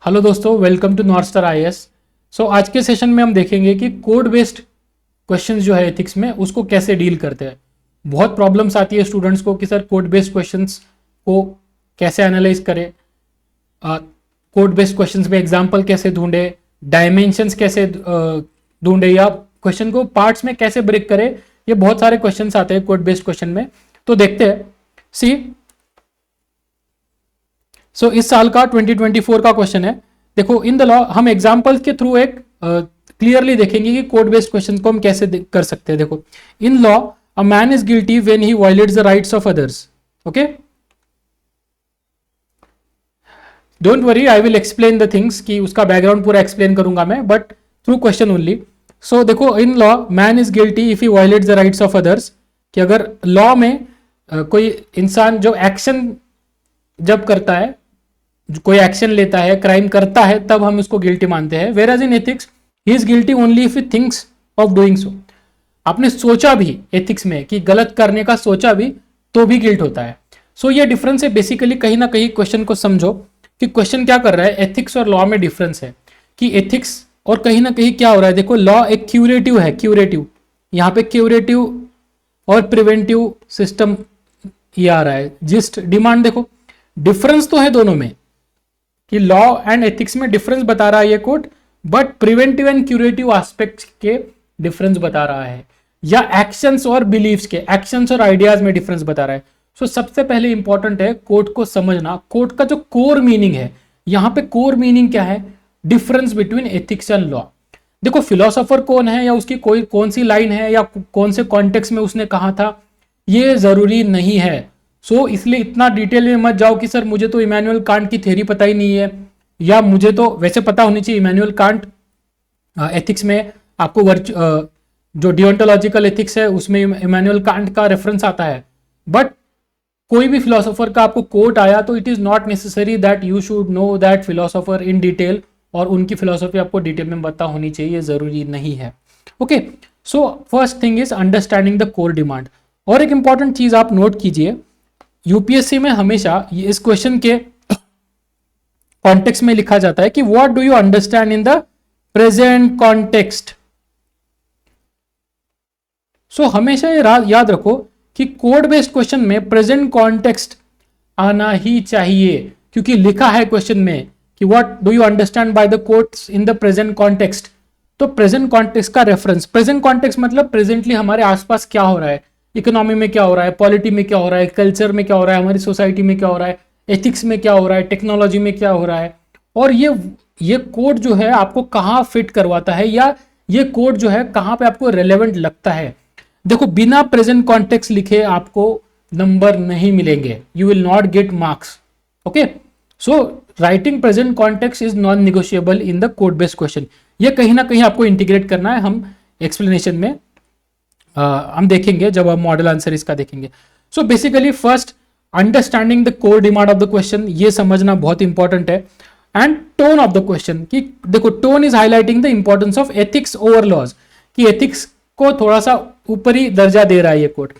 Hello दोस्तों, welcome to North Star IAS. So आज के सेशन में हम देखेंगे कि कोड बेस्ड क्वेश्चंस जो है एथिक्स में उसको कैसे डील करते हैं। बहुत प्रॉब्लम्स आती है स्टूडेंट्स को कि सर कोड बेस्ड क्वेश्चंस को कैसे एनालाइज करें, कोड बेस्ड क्वेश्चंस में एग्जांपल कैसे ढूंढे, डायमेंशंस कैसे ढूंढे या क्वेश्चन को पार्ट्स में कैसे ब्रेक करें। ये बहुत सारे क्वेश्चंस आते हैं कोड बेस्ड क्वेश्चन में, तो देखते हैं। सी इस साल का 2024 का क्वेश्चन है। देखो, इन द लॉ हम एग्जांपल्स के थ्रू एक क्लियरली देखेंगे कि कोड बेस्ड क्वेश्चन को हम कैसे कर सकते हैं। देखो, in law a man is guilty when he violets the rights of others. Okay, don't worry, I will explain the things, कि उसका बैकग्राउंड पूरा एक्सप्लेन करूंगा मैं, बट थ्रू क्वेश्चन ओनली। सो देखो, in law man is guilty if he violets the rights of others, कि अगर law में कोई इंसान जो एक्शन जब करता है, कोई एक्शन लेता है, क्राइम करता है, तब हम उसको गिल्टी मानते हैं। Whereas in ethics he is guilty only if he thinks of doing so. आपने सोचा भी एथिक्स में कि गलत करने का सोचा भी, तो भी गिल्ट होता है। सो ये डिफरेंस है बेसिकली। कहीं ना कहीं क्वेश्चन को समझो कि क्वेश्चन क्या कर रहा है। एथिक्स और लॉ में डिफरेंस है कि एथिक्स और कहीं ना कहीं क्या हो रहा है। देखो, लॉ एक क्यूरेटिव है, क्यूरेटिव, यहां पे क्यूरेटिव और प्रिवेंटिव सिस्टम ये आ रहा है। जिस्ट डिमांड, देखो डिफरेंस तो है दोनों में कि लॉ एंड एथिक्स में डिफरेंस बता रहा है ये code, but preventive and curative aspects के डिफरेंस बता रहा है, या एक्शंस और बिलीव्स के, एक्शंस और आइडियाज में डिफरेंस बता रहा है। सो सबसे पहले इंपॉर्टेंट है कोड को समझना। कोड का जो कोर मीनिंग है, यहां पे कोर मीनिंग क्या है, difference between ethics and law. देखो, फिलोसोफर कौन है या उसकी कोई कौन सी लाइन है या कौन से कॉन्टेक्स्ट में उसने कहा था, ये जरूरी नहीं है। इसलिए इतना डिटेल में मत जाओ कि सर मुझे तो इमैनुअल कांट की थ्योरी पता ही नहीं है, या मुझे तो वैसे पता होनी चाहिए इमैनुअल कांट एथिक्स में आपको जो डियोंटोलॉजिकल एथिक्स है उसमें इमैनुअल कांट का रेफरेंस आता है। बट कोई भी फिलोसोफर का आपको कोट आया तो it is not necessary that you should know that philosopher in detail, और उनकी फिलोसफी आपको डिटेल में पता होनी चाहिए, ये जरूरी नहीं है। Okay, so first thing is understanding the core demand. और एक इंपॉर्टेंट चीज आप नोट कीजिए, यूपीएससी में हमेशा इस क्वेश्चन के कॉन्टेक्स्ट में लिखा जाता है कि what do you understand in the present context. हमेशा ये याद रखो कि कोड बेस्ड क्वेश्चन में प्रेजेंट कॉन्टेक्स्ट आना ही चाहिए, क्योंकि लिखा है क्वेश्चन में कि what do you understand by the quotes in the present context. तो प्रेजेंट कॉन्टेक्स्ट का रेफरेंस, प्रेजेंट कॉन्टेक्स्ट मतलब प्रेजेंटली हमारे आसपास क्या हो रहा है, इकोनॉमी में क्या हो रहा है, पॉलिटी में क्या हो रहा है, कल्चर में क्या हो रहा है, हमारी सोसाइटी में क्या हो रहा है, एथिक्स में क्या हो रहा है, टेक्नोलॉजी में क्या हो रहा है। और ये कोड जो है आपको कहाँ फिट करवाता है, या ये कोड जो है कहाँ पे आपको रेलेवेंट लगता है। देखो, बिना प्रेजेंट कॉन्टेक्स्ट लिखे आपको नंबर नहीं मिलेंगे, you will not get marks. Okay, so writing present context is non negotiable in the code based question. ये कहीं ना कहीं आपको इंटीग्रेट करना है, हम एक्सप्लेनेशन में हम देखेंगे जब हम मॉडल आंसर इसका देखेंगे। So basically first understanding the core demand of the question, ये समझना बहुत इंपॉर्टेंट है। And tone of the question, कि देखो tone is highlighting the importance of ethics over laws, कि एथिक्स को थोड़ा सा ऊपरी दर्जा दे रहा है ये कोट।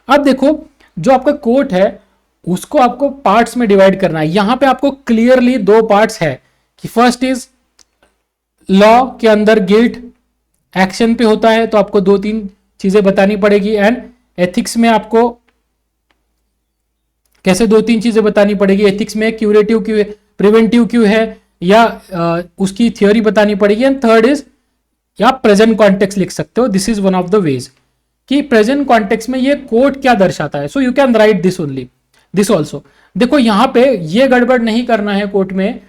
अब देखो, जो आपका कोट है उसको आपको पार्ट्स में डिवाइड करना है। यहां पे आपको क्लियरली दो पार्ट्स है कि फर्स्ट इज लॉ के अंदर गिल्ट एक्शन पे होता है, तो आपको दो तीन चीजें बतानी पड़ेगी, एंड एथिक्स में आपको कैसे दो तीन चीजें बतानी पड़ेगी। एथिक्स में क्यूरेटिव क्यों है, प्रिवेंटिव क्यों है, या उसकी थ्योरी बतानी पड़ेगी। एंड थर्ड इज या प्रेजेंट कॉन्टेक्स्ट लिख सकते हो, this is one of the ways कि प्रेजेंट कॉन्टेक्स्ट में ये कोट क्या दर्शाता है। So you can write this only, this also. देखो, यहां पे ये गड़बड़ नहीं करना है कोट में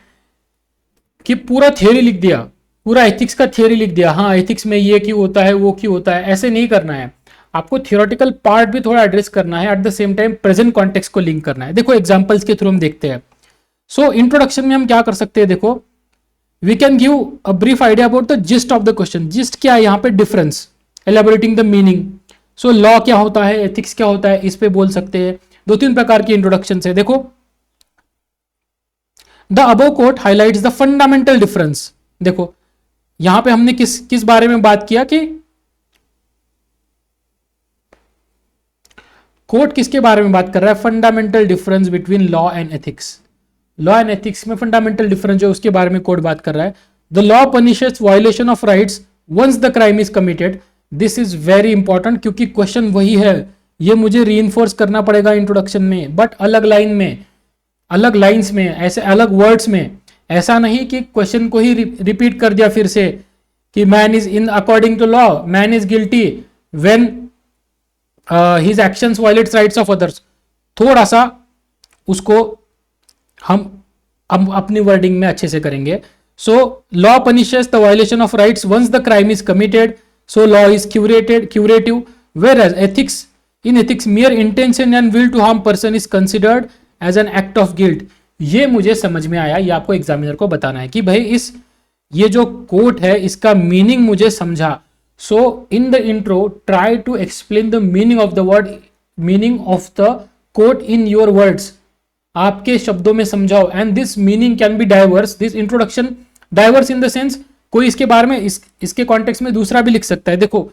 कि पूरा थ्योरी लिख दिया, पूरा एथिक्स का थ्योरी लिख दिया, हाँ एथिक्स में ये क्यों होता है, वो क्यों होता है, ऐसे नहीं करना है। आपको थियोरेटिकल पार्ट भी थोड़ा एड्रेस करना है, at the same time present context को लिंक करना है। देखो एग्जांपल्स के थ्रू हम देखते हैं। इंट्रोडक्शन में हम क्या कर सकते हैं, देखो we can give a brief idea about the gist of the question. Gist क्या है यहाँ पे, difference, elaborating the meaning. Law क्या होता है, एथिक्स क्या होता है, इस पे बोल सकते हैं। दो तीन प्रकार की इंट्रोडक्शन है। देखो, the above quote highlights the fundamental difference. देखो यहां पे हमने किस बारे में बात किया कि कोट किसके बारे में बात कर रहा है, fundamental difference between law and ethics. Law and ethics में फंडामेंटल डिफरेंस जो उसके बारे में कोर्ट बात कर रहा है. The law punishes violation of rights once the crime is committed. This is very important क्योंकि क्वेश्चन वही है, ये मुझे रीइंफोर्स करना पड़ेगा इंट्रोडक्शन में, बट अलग लाइन में, अलग लाइंस में, ऐसे अलग वर्ड्स में. ऐसा नहीं कि क्वेश्चन को ही रिपीट कर दिया फिर से कि man is in according to law man is guilty when his actions violates rights of others. थोड़ा सा उसको हम अपनी वर्डिंग में अच्छे से करेंगे. So law punishes the violation of rights once the crime is committed. So law is curative, whereas ethics, in ethics mere intention and will to harm person is considered as an act of guilt. ये मुझे समझ में आया, ये आपको examiner को बताना है कि भाई इस ये जो कोट है इसका मीनिंग मुझे समझा. So in the intro try to explain the meaning of the word, meaning of the quote in your words, आपके शब्दों में समझाओ. And this meaning can be diverse, this introduction diverse in the sense कोई इसके बारे में इसके context में दूसरा भी लिख सकता है. देखो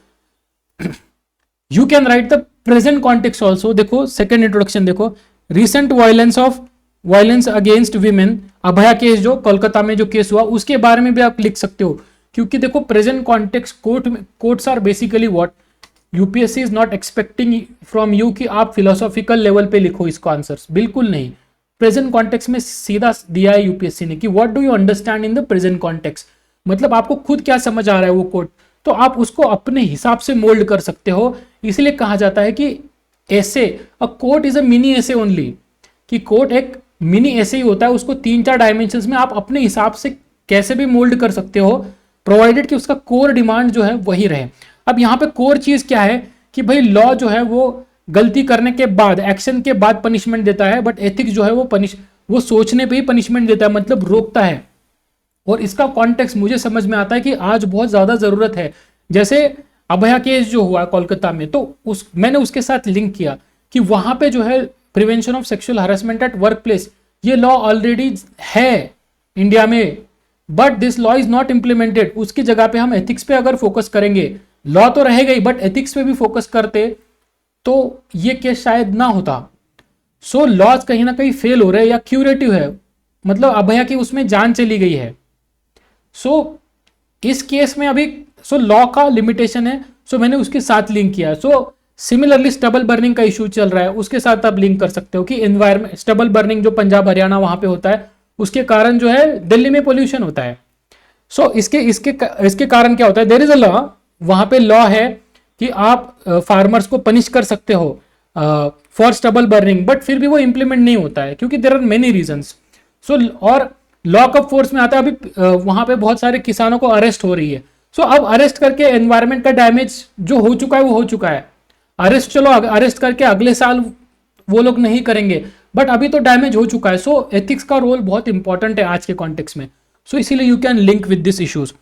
you can write the present context also. देखो सेकेंड इंट्रोडक्शन देखो, रिसेंट वायलेंस अगेंस्ट वीमेन, अभया केस जो कोलकाता में जो केस हुआ उसके बारे में भी आप लिख सकते हो. क्योंकि देखो present context courts are basically what, UPSC is not expecting from you कि आप फिलोसॉफिकल लेवल पे लिखो इसको आंसर्स, बिल्कुल नहीं. प्रेजेंट कॉन्टेक्स्ट में सीधा दिया है यूपीएससी ने कि what do you understand in the present context, मतलब आपको खुद क्या समझ आ रहा है वो कोट, तो आप उसको अपने हिसाब से मोल्ड कर सकते हो. इसलिए कहा जाता है कि ऐसे अ कोट इज अ मिनी ऐसे ओनली, कि कोट एक मिनी ऐसे ही होता है, उसको 3-4 डायमेंशंस में आप अपने हिसाब से कैसे भी मोल्ड कर सकते हो, प्रोवाइडेड कि उसका कोर डिमांड जो है वही रहे. अब यहाँ पे कोर चीज क्या है कि भाई लॉ जो है वो गलती करने के बाद, एक्शन के बाद पनिशमेंट देता है, बट एथिक्स जो है वो सोचने पे ही पनिशमेंट देता है, मतलब रोकता है. और इसका कॉन्टेक्स्ट मुझे समझ में आता है कि आज बहुत ज्यादा जरूरत है. जैसे अभया केस जो हुआ कोलकाता में, तो मैंने उसके साथ लिंक किया कि वहां पे जो है prevention of sexual harassment at work place, ये लॉ ऑलरेडी है इंडिया में, but this law is not implemented. उसकी जगह पे हम एथिक्स पे अगर फोकस करेंगे, लॉ तो रहेगा ही बट एथिक्स पे भी फोकस करते तो ये केस शायद ना होता. सो लॉज कहीं ना कहीं फेल हो रहे हैं या क्यूरेटिव है, मतलब अभया की उसमें जान चली गई है. सो इस केस में अभी लॉ का लिमिटेशन है, मैंने उसके साथ लिंक किया. सिमिलरली स्टबल बर्निंग का इशू चल रहा है, उसके साथ आप लिंक कर सकते हो कि एनवायरमेंट, स्टबल बर्निंग जो पंजाब हरियाणा वहां पे होता है, उसके कारण जो है दिल्ली में पोल्यूशन होता है. इसके कारण क्या होता है, देयर इज अ लॉ, वहां पे लॉ है कि आप फार्मर्स को पनिश कर सकते हो फॉर स्टबल बर्निंग, बट फिर भी वो इंप्लीमेंट नहीं होता है क्योंकि देयर आर मेनी रीजंस. और लॉ कब फोर्स में आता है, अभी वहां पे बहुत सारे किसानों को अरेस्ट हो रही है. अब अरेस्ट करके एनवायरमेंट का डैमेज जो हो चुका है वो हो चुका है. अरेस्ट चलो अरेस्ट करके अगले साल वो लोग नहीं करेंगे, बट अभी तो डैमेज हो चुका है. एथिक्स का रोल बहुत इंपॉर्टेंट है आज के कॉन्टेक्स्ट में. इसीलिए you can link with this issues.